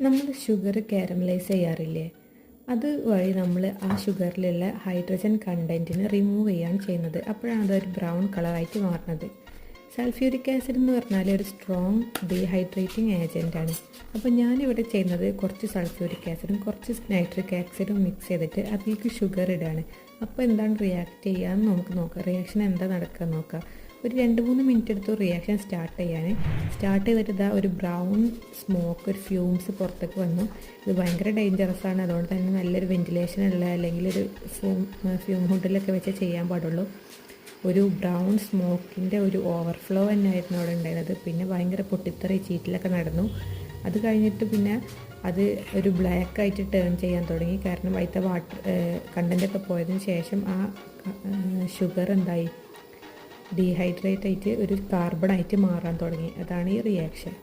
നമ്മൾ sugar caramelise ചെയ്യാറില്ലേ, അത് വഴി നമ്മൾ ആ ഷുഗറിലുള്ള ഹൈഡ്രജൻ കണ്ടൻറ്റിന് റിമൂവ് ചെയ്യാണ് ചെയ്യുന്നത്. അപ്പോഴാണ് അതൊരു ബ്രൗൺ കളറായിട്ട് മാറുന്നത്. സൾഫ്യൂരിക് ആസിഡ് എന്ന് പറഞ്ഞാൽ ഒരു സ്ട്രോങ് ഡീഹൈഡ്രേറ്റിംഗ് ഏജൻറ്റാണ്. അപ്പോൾ ഞാനിവിടെ ചെയ്യുന്നത് കുറച്ച് സൾഫ്യൂരിക് ആസിഡും കുറച്ച് നൈട്രിക് ആസിഡും മിക്സ് ചെയ്തിട്ട് അതിലേക്ക് ഷുഗർ ഇടുകയാണ്. അപ്പോൾ എന്താണ് റിയാക്ട് ചെയ്യുകയെന്ന് നമുക്ക് നോക്കാം. റിയാക്ഷൻ എന്താ നടക്കുക നോക്കാം. ഒരു 2-3 മിനിറ്റ് എടുത്തു റിയാക്ഷൻ സ്റ്റാർട്ട് ചെയ്തിട്ട് ഇതാ ഒരു ബ്രൗൺ സ്മോക്ക്, ഒരു ഫ്യൂംസ് പുറത്തേക്ക് വന്നു. ഇത് ഭയങ്കര ഡേഞ്ചറസ് ആണ്. അതുകൊണ്ട് തന്നെ നല്ലൊരു വെൻറ്റിലേഷൻ ഉള്ള അല്ലെങ്കിൽ ഒരു ഫ്യൂം ഹുഡിലൊക്കെ വെച്ച് ചെയ്യാൻ പാടുള്ളൂ. ഒരു ബ്രൗൺ സ്മോക്കിൻ്റെ ഒരു ഓവർഫ്ലോ തന്നെയായിരുന്നു അവിടെ ഉണ്ടായിരുന്നത്. പിന്നെ ഭയങ്കര പൊട്ടിത്തെറി ചീറ്റിലൊക്കെ നടന്നു. അത് കഴിഞ്ഞിട്ട് പിന്നെ അത് ഒരു ബ്ലാക്ക് ആയിട്ട് ടേൺ ചെയ്യാൻ തുടങ്ങി. കാരണം അതിൻ്റെ വാട്ടർ കണ്ടൻ്റൊക്കെ പോയതിന് ശേഷം ആ ഷുഗർ എന്തായി, ഡീഹൈഡ്രേറ്റ് ആയിട്ട് ഒരു കാർബണായിട്ട് മാറാൻ തുടങ്ങി. അതാണ് ഈ റിയാക്ഷൻ.